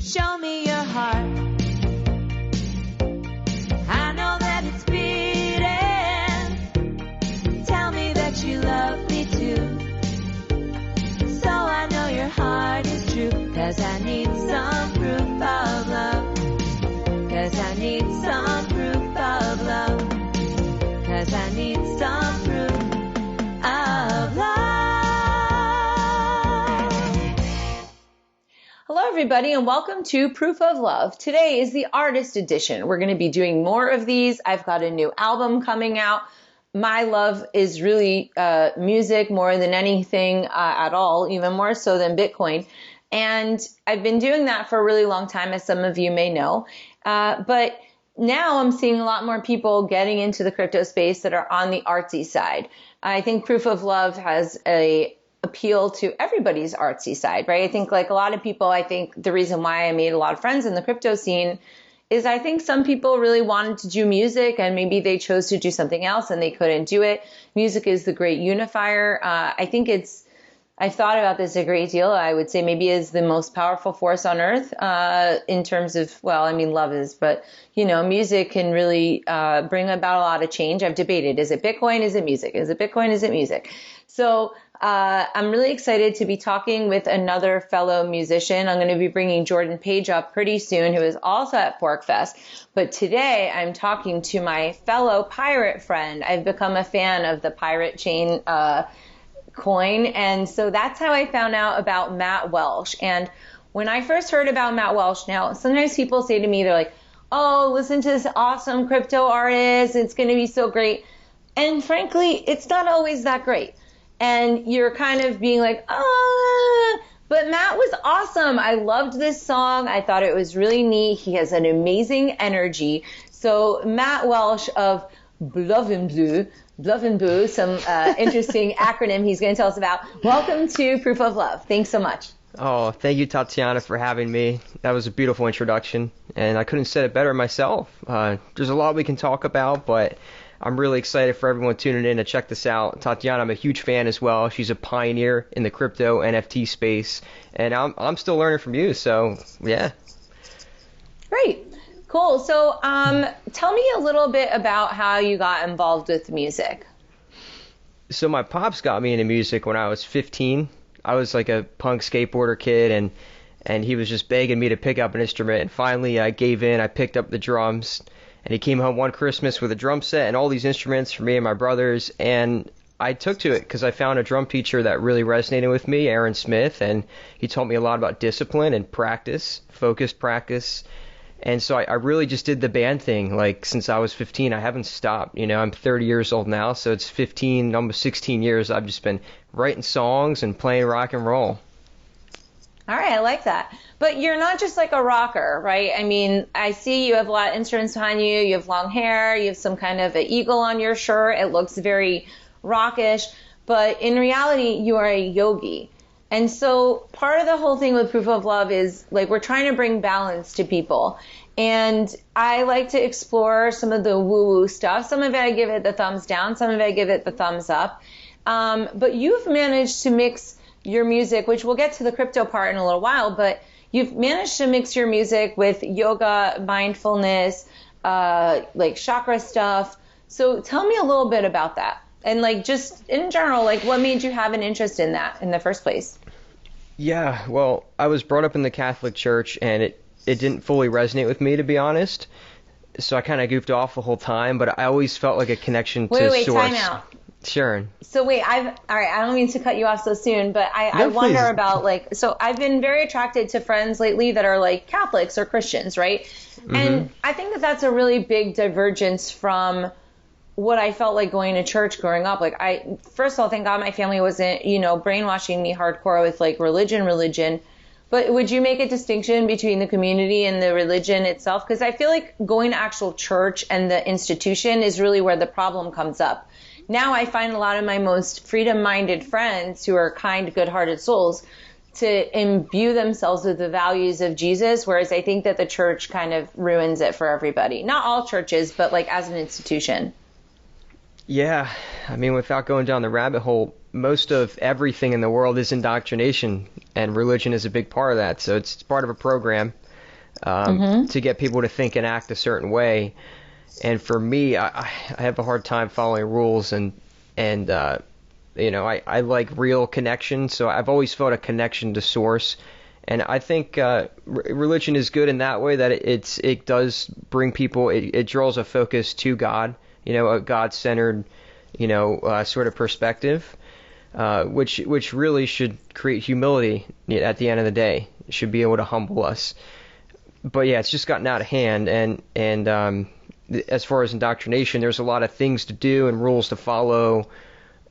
Show me your heart. I know that it's beating. Tell me that you love me too. So I know your heart is true. 'Cause I need some proof of love. 'Cause I need some proof of love. 'Cause I need some proof of love. Hello, everybody, and welcome to Proof of Love. Today is the artist edition. We're going to be doing more of these. I've got a new album coming out. My love is really music more than anything at all, even more so than Bitcoin. And I've been doing that for a really long time, as some of you may know. But now I'm seeing a lot more people getting into the crypto space that are on the artsy side. I think Proof of Love has a appeal to everybody's artsy side, right? I think like a lot of people, I think the reason why I made a lot of friends in the crypto scene is I think some people really wanted to do music and maybe they chose to do something else and they couldn't do it. Music is the great unifier. I've thought about this a great deal. I would say maybe is the most powerful force on earth in terms of, well, I mean, love is, but, you know, music can really bring about a lot of change. I've debated, is it Bitcoin? Is it music? Is it Bitcoin? Is it music? So I'm really excited to be talking with another fellow musician. I'm going to be bringing Jordan Page up pretty soon, who is also at FreedomFest. But today I'm talking to my fellow pirate friend. I've become a fan of the pirate chain coin. And so that's how I found out about Matt Welsh. And when I first heard about Matt Welsh, now sometimes people say to me, they're like, oh, listen to this awesome crypto artist. It's going to be so great. And frankly, it's not always that great. And you're kind of being like, oh, but Matt was awesome. I loved this song. I thought it was really neat. He has an amazing energy. So Matt Welsh of BLUVNBU, some interesting acronym he's going to tell us about. Welcome to Proof of Love. Thanks so much. Oh, thank you, Tatiana, for having me. That was a beautiful introduction, and I couldn't have said it better myself. There's a lot we can talk about, but I'm really excited for everyone tuning in to check this out. Tatiana, I'm a huge fan as well. She's a pioneer in the crypto NFT space, and I'm still learning from you, so yeah. Great. Cool. So tell me a little bit about how you got involved with music. So my pops got me into music when I was 15. I was like a punk skateboarder kid, and he was just begging me to pick up an instrument. And finally I gave in. I picked up the drums. And he came home one Christmas with a drum set and all these instruments for me and my brothers. And I took to it because I found a drum teacher that really resonated with me, Aaron Smith. And he taught me a lot about discipline and practice, focused practice. And so I really just did the band thing. Like since I was 15, I haven't stopped. You know, I'm 30 years old now. So it's 15, almost 16 years. I've just been writing songs and playing rock and roll. All right, I like that. But you're not just like a rocker, right? I mean, I see you have a lot of instruments behind you. You have long hair. You have some kind of an eagle on your shirt. It looks very rockish. But in reality, you are a yogi. And so part of the whole thing with Proof of Love is like we're trying to bring balance to people. And I like to explore some of the woo-woo stuff. Some of it I give it the thumbs down. Some of it I give it the thumbs up. But you've managed to mix your music, which we'll get to the crypto part in a little while, but you've managed to mix your music with yoga, mindfulness, like chakra stuff. So tell me a little bit about that. And like just in general, like what made you have an interest in that in the first place? Yeah, well, I was brought up in the Catholic Church and it didn't fully resonate with me, to be honest. So I kind of goofed off the whole time, but I always felt like a connection to source. Time out. Sure. So wait, all right, I don't mean to cut you off so soon, but I wonder about like, so I've been very attracted to friends lately that are like Catholics or Christians, right? Mm-hmm. And I think that that's a really big divergence from what I felt like going to church growing up. Like first of all, thank God my family wasn't, you know, brainwashing me hardcore with like religion. But would you make a distinction between the community and the religion itself? Because I feel like going to actual church and the institution is really where the problem comes up. Now I find a lot of my most freedom-minded friends who are kind, good-hearted souls to imbue themselves with the values of Jesus, whereas I think that the church kind of ruins it for everybody. Not all churches, but like as an institution. Yeah, I mean, without going down the rabbit hole, most of everything in the world is indoctrination, and religion is a big part of that. So it's part of a program. to get people to think and act a certain way. And for me, I have a hard time following rules, and I like real connection. So I've always felt a connection to source. And I think religion is good in that way, that it does bring people, it draws a focus to God, a God-centered, sort of perspective, which really should create humility at the end of the day. It should be able to humble us. But yeah, it's just gotten out of hand. And as far as indoctrination, there's a lot of things to do and rules to follow,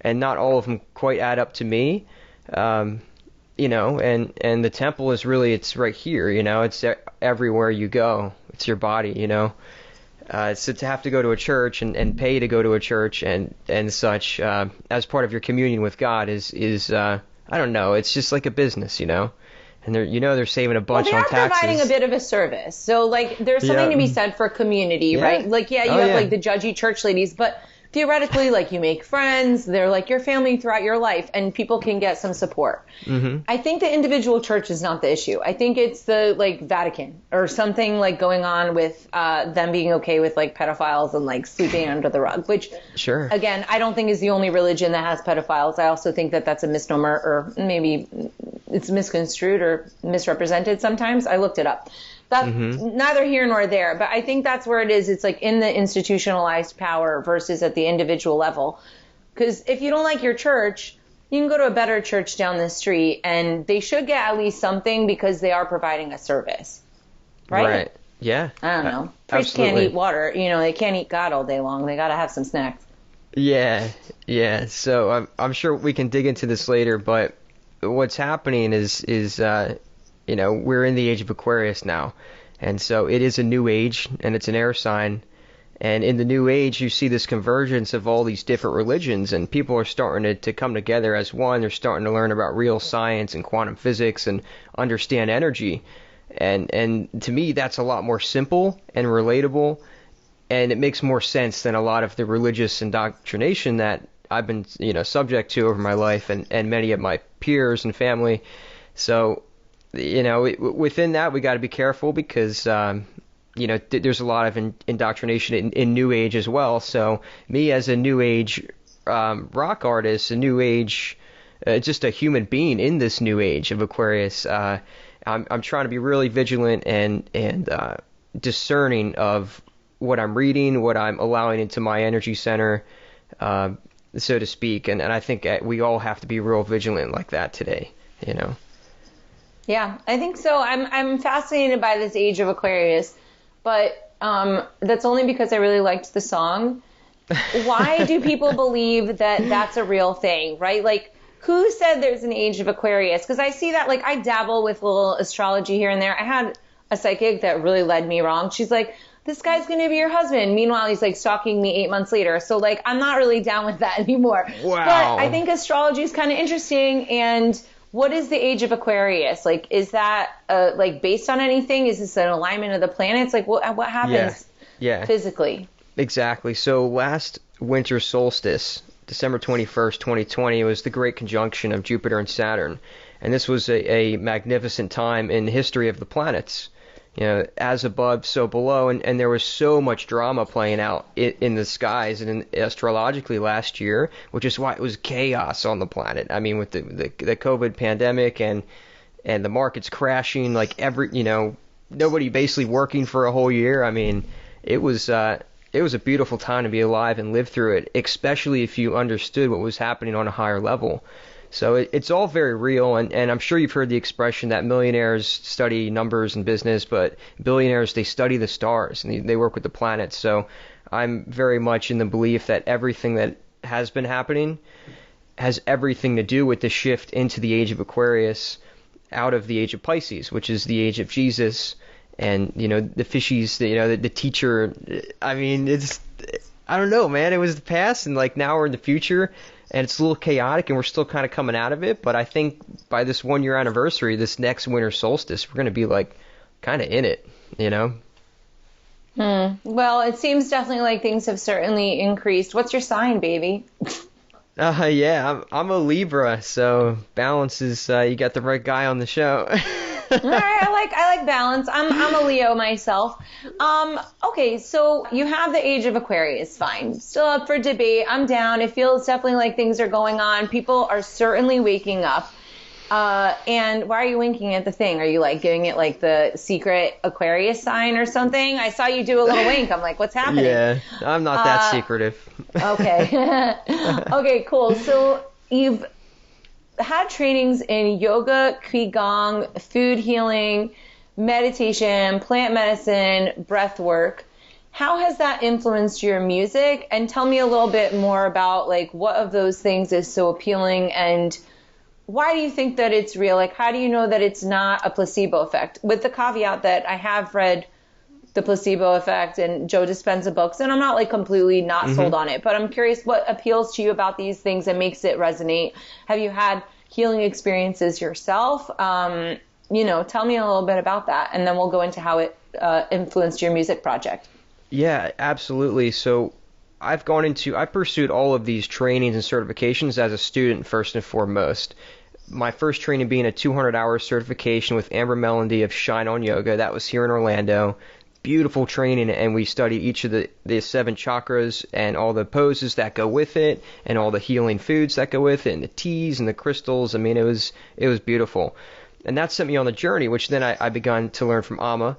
and not all of them quite add up to me. And the temple is really, it's right here, it's everywhere you go. It's your body, So to have to go to a church and pay to go to a church and such, as part of your communion with God is I don't know, it's just like a business, And they're saving a bunch on taxes. They are providing a bit of a service. So, there's something to be said for community, right? You have, the judgy church ladies, but theoretically, you make friends. They're your family throughout your life, and people can get some support. Mm-hmm. I think the individual church is not the issue. I think it's the, Vatican or something, going on with them being okay with, pedophiles and, sweeping under the rug, which, sure, again, I don't think is the only religion that has pedophiles. I also think that that's a misnomer, or maybe it's misconstrued or misrepresented sometimes. I looked it up. That's neither here nor there, but I think that's where it is. It's in the institutionalized power versus at the individual level. Because if you don't like your church, you can go to a better church down the street, and they should get at least something because they are providing a service. Right? Yeah. I don't know. Priests can't eat water. They can't eat God all day long. They got to have some snacks. Yeah. So I'm sure we can dig into this later, but what's happening is we're in the age of Aquarius now. And so it is a new age, and it's an air sign. And in the new age, you see this convergence of all these different religions, and people are starting to come together as one. They're starting to learn about real science and quantum physics and understand energy. And to me, that's a lot more simple and relatable, and it makes more sense than a lot of the religious indoctrination that I've been, subject to over my life, and many of my peers and family. So, within that, we got to be careful because, there's a lot of indoctrination in New Age as well. So me as a New Age rock artist, a New Age, just a human being in this New Age of Aquarius, I'm trying to be really vigilant and discerning of what I'm reading, what I'm allowing into my energy center, so to speak. And I think we all have to be real vigilant like that today, Yeah, I think so. I'm fascinated by this Age of Aquarius, but that's only because I really liked the song. Why do people believe that that's a real thing, right? Who said there's an Age of Aquarius? Because I see that, I dabble with a little astrology here and there. I had a psychic that really led me wrong. She's like, this guy's going to be your husband. Meanwhile, he's stalking me 8 months later. So I'm not really down with that anymore. Wow. But I think astrology is kind of interesting. And what is the Age of Aquarius? Is that based on anything? Is this an alignment of the planets? What happens physically? Exactly. So last winter solstice, December 21st, 2020, was the great conjunction of Jupiter and Saturn. And this was a magnificent time in the history of the planets. As above, so below, and there was so much drama playing out in the skies and astrologically last year, which is why it was chaos on the planet. I mean, with the COVID pandemic and the markets crashing, nobody basically working for a whole year. I mean, it was a beautiful time to be alive and live through it, especially if you understood what was happening on a higher level. So it's all very real, and I'm sure you've heard the expression that millionaires study numbers in business, but billionaires, they study the stars, and they work with the planets. So I'm very much in the belief that everything that has been happening has everything to do with the shift into the Age of Aquarius, out of the Age of Pisces, which is the age of Jesus, and, the fishies, the teacher. I mean, I don't know, man. It was the past, and, now we're in the future. And it's a little chaotic, and we're still kind of coming out of it. But I think by this 1 year anniversary, this next winter solstice, we're going to be kind of in it, Well, it seems definitely like things have certainly increased. What's your sign, baby? Yeah, I'm a Libra, so balance is, you got the right guy on the show. All right, I like balance. I'm a Leo myself. Okay, so you have the Age of Aquarius, fine. Still up for debate. I'm down. It feels definitely like things are going on. People are certainly waking up. And why are you winking at the thing? Are you like giving it like the secret Aquarius sign or something? I saw you do a little wink. I'm like, what's happening? Yeah, I'm not that secretive. Okay. Okay, cool. So you've had trainings in yoga, Qigong, food healing, meditation, plant medicine, breath work. How has that influenced your music? And tell me a little bit more about like what of those things is so appealing, and why do you think that it's real? Like, how do you know that it's not a placebo effect? With the caveat that I have read The Placebo Effect and Joe Dispenza books, and I'm not like completely not sold on it, but I'm curious what appeals to you about these things and makes it resonate. Have you had healing experiences yourself? You know, tell me a little bit about that, and then we'll go into how it influenced your music project. Yeah, absolutely. So I pursued all of these trainings and certifications as a student first and foremost. My first training being a 200-hour certification with Amber Melody of Shine On Yoga. That was here in Orlando. Beautiful training, and we studied each of the 7 chakras and all the poses that go with it, and all the healing foods that go with it, and the teas and the crystals. I mean, it was beautiful. And that sent me on the journey, which then I began to learn from Amma.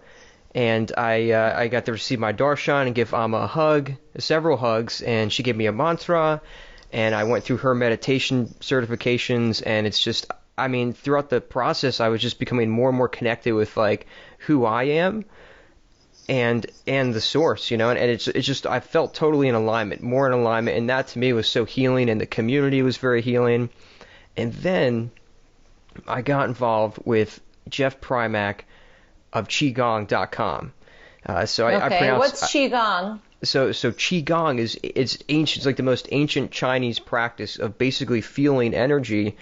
And I got to receive my darshan and give Amma a hug, several hugs, and she gave me a mantra, and I went through her meditation certifications, and it's just, I mean, throughout the process, I was just becoming more and more connected with, like, who I am and the source, you know, and it's just, I felt totally in alignment, more in alignment, and that to me was so healing, and the community was very healing. And then I got involved with Jeff Primack of Qigong.com. I pronounce, what's Qigong? So Qigong it's ancient. It's like the most ancient Chinese practice of basically feeling energy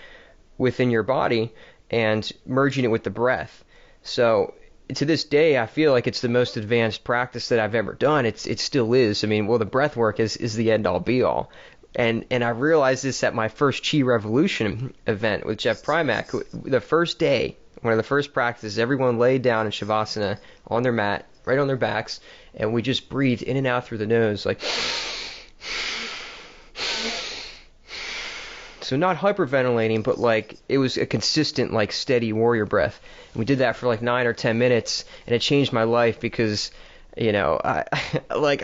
within your body and merging it with the breath. So to this day, I feel like it's the most advanced practice that I've ever done. It still is. I mean, well, the breath work is the end all be all. And I realized this at my first Chi Revolution event with Jeff Primack. The first day, one of the first practices, everyone laid down in Shavasana on their mat, right on their backs, and we just breathed in and out through the nose, like. So not hyperventilating, but like it was a consistent, like steady warrior breath. And we did that for like 9 or 10 minutes, and it changed my life because, you know, I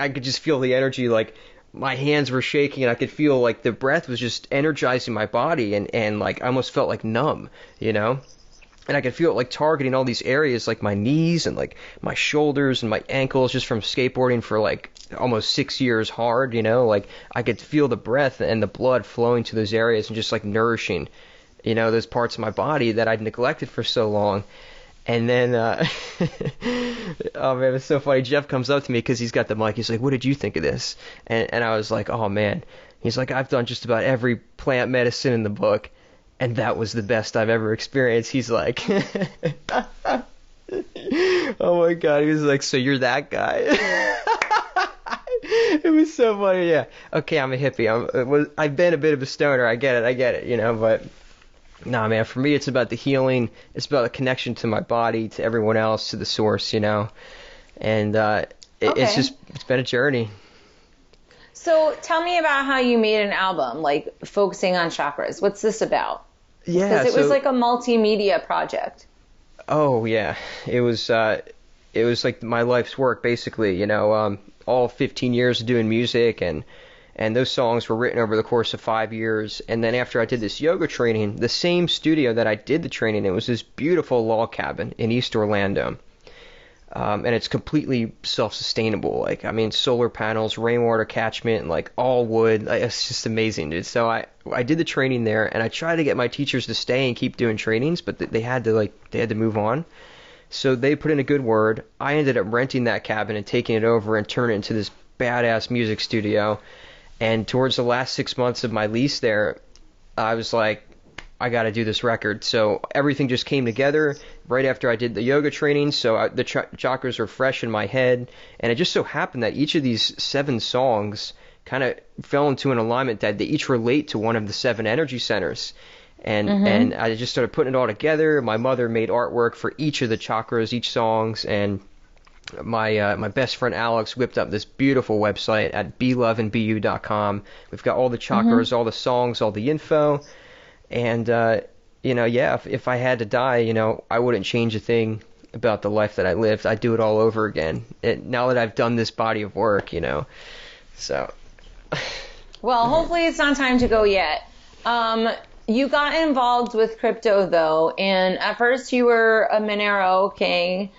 could just feel the energy, like my hands were shaking, and I could feel like the breath was just energizing my body, and like I almost felt like numb, you know. And I could feel it like targeting all these areas, like my knees and like my shoulders and my ankles, just from skateboarding for like almost 6 years hard, you know, like I could feel the breath and the blood flowing to those areas and just like nourishing, you know, those parts of my body that I'd neglected for so long. And then, oh man, it's so funny. Jeff comes up to me because he's got the mic. He's like, "What did you think of this?" And I was like, "Oh man." He's like, "I've done just about every plant medicine in the book, and that was the best I've ever experienced." He's like, oh my God. He was like, "So you're that guy?" It was so funny. Yeah. Okay, I'm a hippie. I've been a bit of a stoner. I get it, you know, but nah, man, for me, it's about the healing. It's about the connection to my body, to everyone else, to the source, you know, and it's been a journey. So tell me about how you made an album, like focusing on chakras. What's this about? Yeah, because it was like a multimedia project. Oh yeah, it was like my life's work basically. You know, all 15 years of doing music, and those songs were written over the course of 5 years. And then after I did this yoga training, the same studio that I did the training, it was this beautiful log cabin in East Orlando. And it's completely self-sustainable. Like, I mean, solar panels, rainwater catchment, like all wood. Like, it's just amazing, dude. So I did the training there, and I tried to get my teachers to stay and keep doing trainings, but they had to move on. So they put in a good word. I ended up renting that cabin and taking it over and turning it into this badass music studio. And towards the last 6 months of my lease there, I was like, I got to do this record. So everything just came together right after I did the yoga training. So the chakras were fresh in my head. And it just so happened that each of these 7 songs kind of fell into an alignment that they each relate to one of the 7 energy centers. And I just started putting it all together. My mother made artwork for each of the chakras, each songs, and my best friend Alex whipped up this beautiful website at BLUVNBU.com. We've got all the chakras, all the songs, all the info, and if I had to die, I wouldn't change a thing about the life that I lived. I'd do it all over again. Now that I've done this body of work, so. Well, hopefully it's not time to go yet. You got involved with crypto though, and at first you were a Monero king.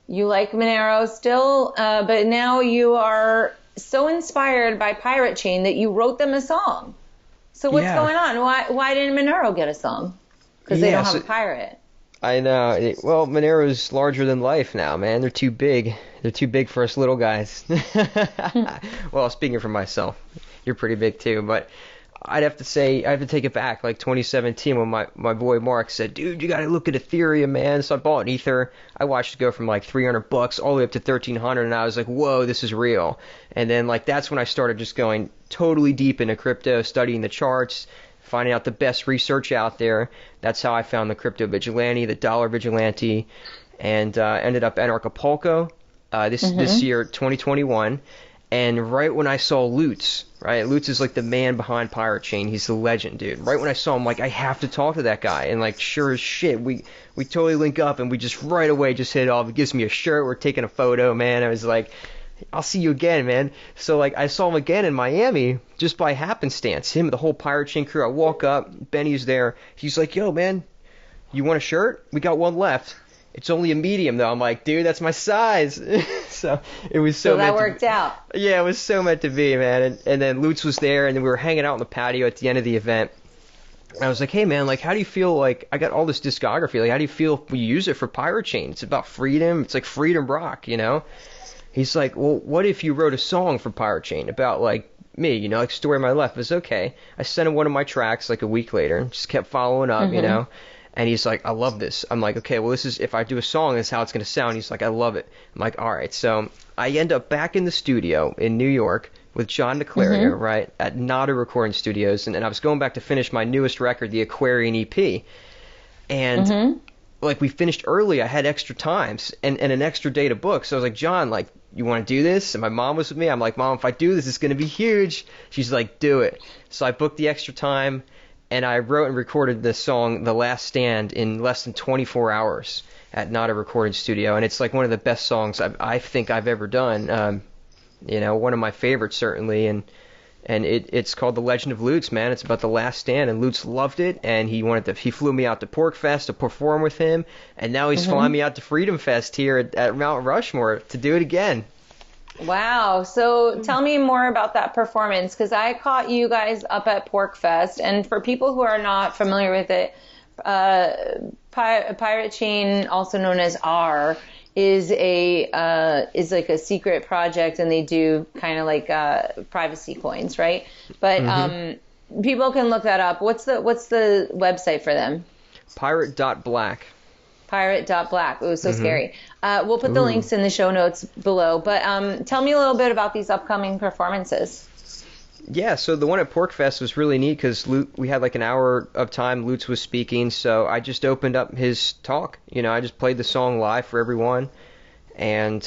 You like Monero still, but now you are so inspired by Pirate Chain that you wrote them a song. So what's going on? Why didn't Monero get a song? Because they don't have a pirate. I know. Well, Monero's larger than life now, man. They're too big. They're too big for us little guys. Well, speaking for myself, you're pretty big too. But I'd have to say, I have to take it back. Like 2017 when my boy Mark said, dude, you got to look at Ethereum, man. So I bought an Ether. I watched it go from like $300 all the way up to $1,300. And I was like, whoa, this is real. And then that's when I started just going totally deep into crypto, studying the charts, finding out the best research out there. That's how I found the crypto vigilante, the dollar vigilante, and ended up in Acapulco this year, 2021. And right when I saw Lutz, right? Lutz is like the man behind Pirate Chain. He's the legend, dude. Right when I saw him, I have to talk to that guy. And sure as shit, we totally link up, and we just right away just hit it off. He gives me a shirt. We're taking a photo, man. I was like, I'll see you again, man. So I saw him again in Miami just by happenstance. Him, the whole Pirate Chain crew. I walk up, Benny's there. He's like, yo, man, you want a shirt? We got one left. It's only a medium though. I'm like, dude, that's my size. So it was so that worked out. Yeah, it was so meant to be, man. And then Lutz was there, and then we were hanging out on the patio at the end of the event. And I was like, hey man, how do you feel? I got all this discography. How do you feel if we use it for Pirate Chain? It's about freedom. It's like freedom rock, He's like, well, what if you wrote a song for Pirate Chain about me, story of my life? It was okay. I sent him one of my tracks a week later, just kept following up, and he's like, I love this. I'm like, okay, well, this is, if I do a song, this is how it's going to sound. He's like, I love it. I'm like, all right. So I end up back in the studio in New York with John DeClario, right, at Nada Recording Studios, and I was going back to finish my newest record, the Aquarian EP, and we finished early. I had extra times and an extra day to book. So I was like, John, you want to do this? And my mom was with me. I'm like, Mom, if I do this, it's going to be huge. She's like, do it. So I booked the extra time, and I wrote and recorded the song The Last Stand in less than 24 hours at Nada Recording Studio. And it's one of the best songs I think I've ever done. One of my favorites, certainly. And it's called The Legend of Lutz, man. It's about the last stand, and Lutz loved it, and he flew me out to PorkFest to perform with him, and now he's flying me out to FreedomFest here at Mount Rushmore to do it again. Wow. So tell me more about that performance, because I caught you guys up at PorkFest, and for people who are not familiar with it, Pirate Chain, also known as R, is a secret project, and they do kind of privacy coins, right? But people can look that up. What's the website for them? Pirate.black. Pirate.black. Ooh, so scary. We'll put the links in the show notes below. But tell me a little bit about these upcoming performances. Yeah, so the one at PorkFest was really neat because we had an hour of time. Lutz was speaking, so I just opened up his talk. I just played the song live for everyone. And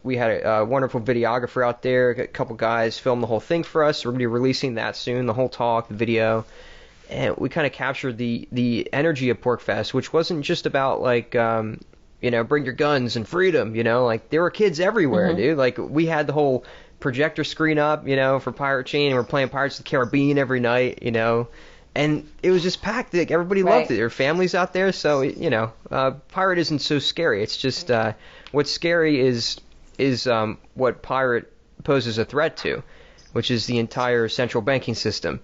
we had a wonderful videographer out there. A couple guys filmed the whole thing for us. We're going to be releasing that soon, the whole talk, the video. And we kind of captured the energy of PorkFest, which wasn't just about bring your guns and freedom, there were kids everywhere, dude. We had the whole projector screen up, for Pirate Chain, and we're playing Pirates of the Caribbean every night, and it was just packed. Everybody loved it. There were families out there, so Pirate isn't so scary. It's just what's scary is what Pirate poses a threat to, which is the entire central banking system.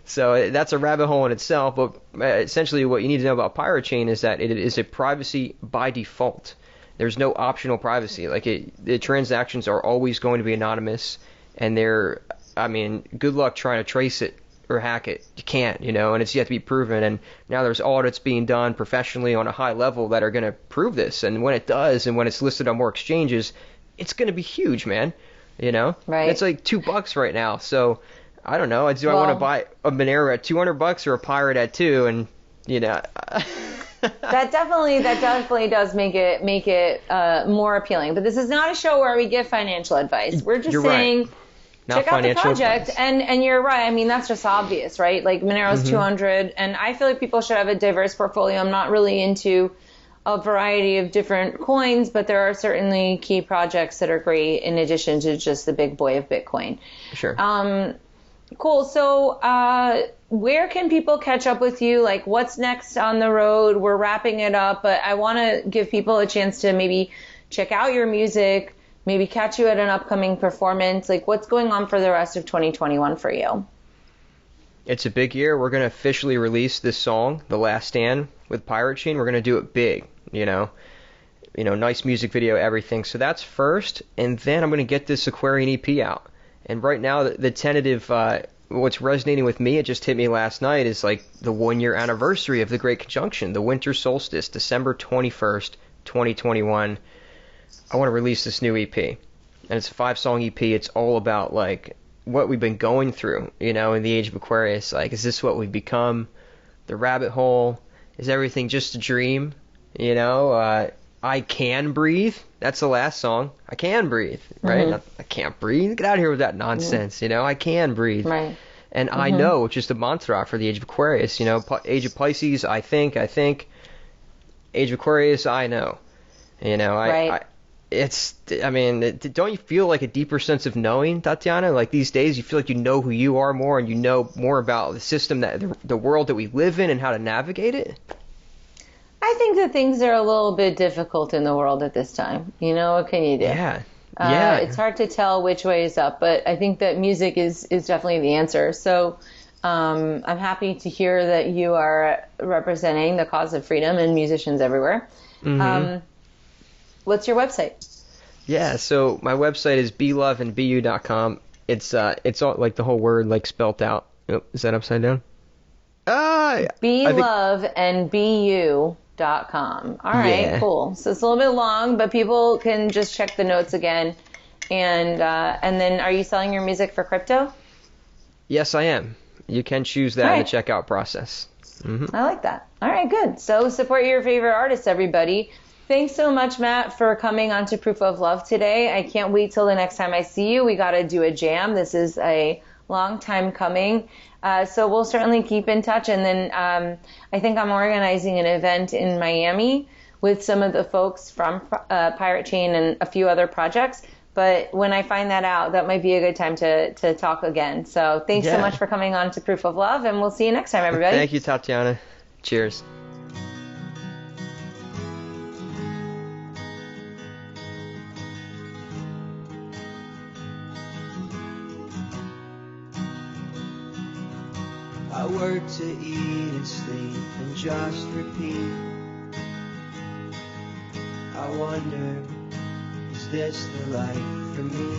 So that's a rabbit hole in itself, but essentially what you need to know about Pirate Chain is that it is a privacy by default. There's no optional privacy. The transactions are always going to be anonymous, and good luck trying to trace it or hack it. You can't, and it's yet to be proven. And now there's audits being done professionally on a high level that are going to prove this. And when it does, and when it's listed on more exchanges, it's going to be huge, man. Right. It's $2 right now. So I don't know. Do I want to buy a Monero at $200 or a Pirate at $2? And that definitely does make it more appealing. But this is not a show where we give financial advice. We're just saying. Right. Check out the project, and you're right. I mean, that's just obvious, right? Like Monero's 200, and I feel like people should have a diverse portfolio. I'm not really into a variety of different coins, but there are certainly key projects that are great in addition to just the big boy of Bitcoin. Sure. Cool. So, where can people catch up with you? Like, what's next on the road? We're wrapping it up, but I want to give people a chance to maybe check out your music, maybe catch you at an upcoming performance. Like, what's going on for the rest of 2021 for you? It's a big year. We're going to officially release this song, The Last Stand, with Pirate Chain. We're going to do it big, nice music video, everything. So that's first, and then I'm going to get this Aquarian EP out. And right now, the tentative, what's resonating with me, it just hit me last night, is like the 1-year anniversary of the Great Conjunction, the winter solstice, December 21st, 2021. I want to release this new EP, and it's a 5-song EP. It's all about like what we've been going through, in the Age of Aquarius. Like, is this what we've become? The rabbit hole? Is everything just a dream? I can breathe. That's the last song. I can breathe, right? I can't breathe. Get out of here with that nonsense. I can breathe. Right. And I know, which is the mantra for the Age of Aquarius. Age of Pisces, I think. Age of Aquarius, I know. Right. Don't you feel like a deeper sense of knowing, Tatiana? Like these days, you feel like you know who you are more, and you know more about the system, the world that we live in, and how to navigate it? I think that things are a little bit difficult in the world at this time. What can you do? Yeah. It's hard to tell which way is up, but I think that music is definitely the answer. So I'm happy to hear that you are representing the cause of freedom and musicians everywhere. What's your website? Yeah, so my website is BLUVNBU.com. It's all like the whole word like spelt out. Oh, is that upside down? BLUVNBU.com. All right, cool. So it's a little bit long, but people can just check the notes again. And then, are you selling your music for crypto? Yes, I am. You can choose that in the checkout process. I like that. All right, good. So support your favorite artists, everybody. Thanks so much, Matt, for coming on to Proof of Love today. I can't wait till the next time I see you. We got to do a jam. This is a long time coming. So we'll certainly keep in touch. And then I think I'm organizing an event in Miami with some of the folks from Pirate Chain and a few other projects. But when I find that out, that might be a good time to talk again. So thanks so much for coming on to Proof of Love, and we'll see you next time, everybody. Thank you, Tatiana. Cheers. I work to eat and sleep and just repeat. I wonder, is this the life for me?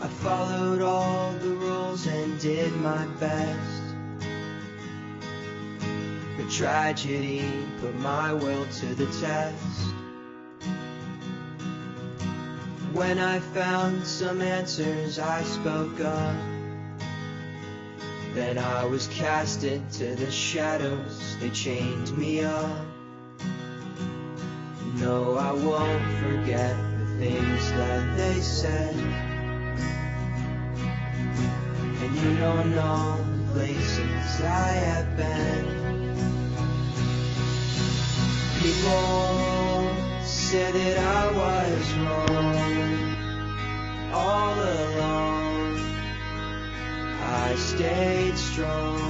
I followed all the rules and did my best, but tragedy put my will to the test. When I found some answers, I spoke up. Then I was cast into the shadows, they chained me up. No, I won't forget the things that they said. And you don't know the places I have been. People said that I was wrong all along. I stayed strong.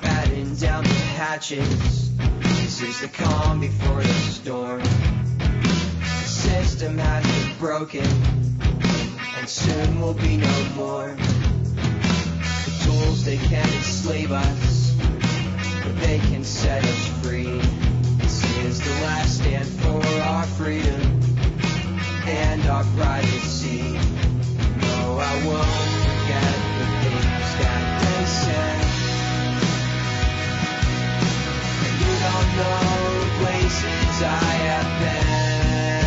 Batten down the hatches. This is the calm before the storm. The system has been broken, and soon will be no more. The tools, they can enslave us, but they can set us free. This is the last stand for our freedom and our privacy. No, I won't forget the things that they said. And you don't know the places I have been.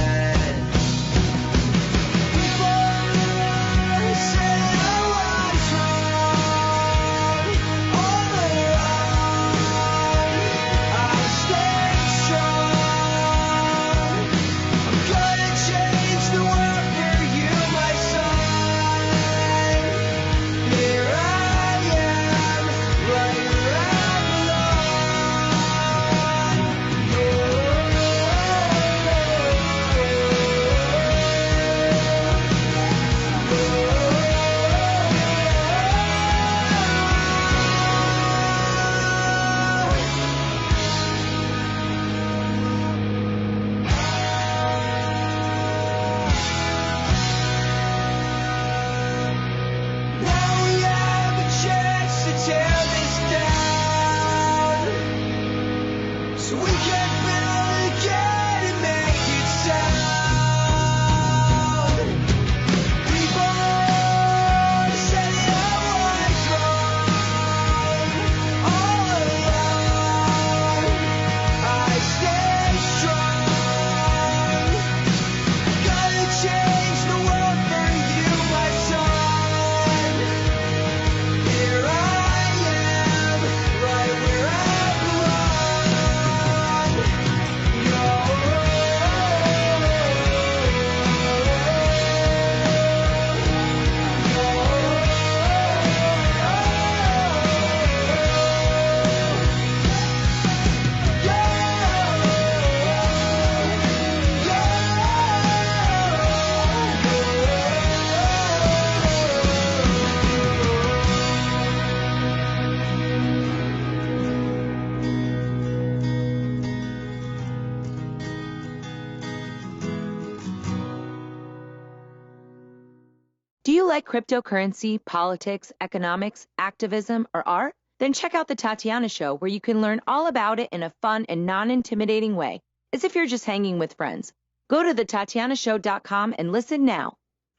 like cryptocurrency, politics, economics, activism, or art? Then check out The Tatiana Show, where you can learn all about it in a fun and non-intimidating way, as if you're just hanging with friends. Go to thetatianashow.com and listen now.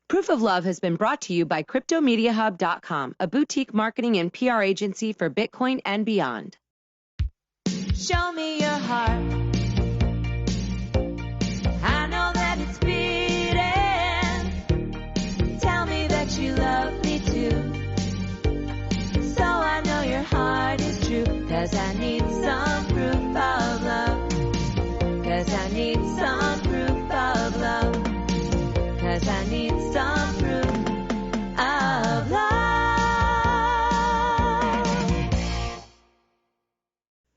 Proof of Love has been brought to you by CryptoMediaHub.com, a boutique marketing and PR agency for Bitcoin and beyond. Show me your heart. I know that it's beating. Tell me that you love me too. So I know your heart is true. 'Cause I need some proof of love. 'Cause I need some proof of love. 'Cause I need some proof of love.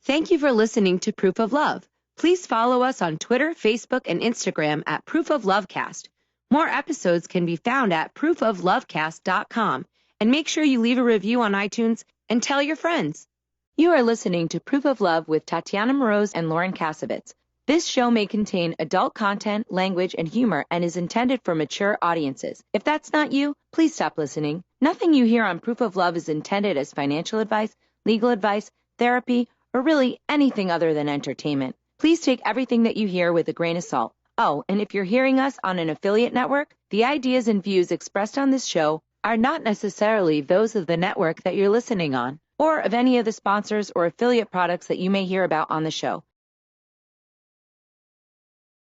Thank you for listening to Proof of Love. Please follow us on Twitter, Facebook, and Instagram at Proof of Lovecast. More episodes can be found at proofoflovecast.com. And make sure you leave a review on iTunes and tell your friends. You are listening to Proof of Love with Tatiana Moroz and Lauren Kasovitz. This show may contain adult content, language, and humor and is intended for mature audiences. If that's not you, please stop listening. Nothing you hear on Proof of Love is intended as financial advice, legal advice, therapy, or really anything other than entertainment. Please take everything that you hear with a grain of salt. Oh, and if you're hearing us on an affiliate network, the ideas and views expressed on this show are not necessarily those of the network that you're listening on, or of any of the sponsors or affiliate products that you may hear about on the show.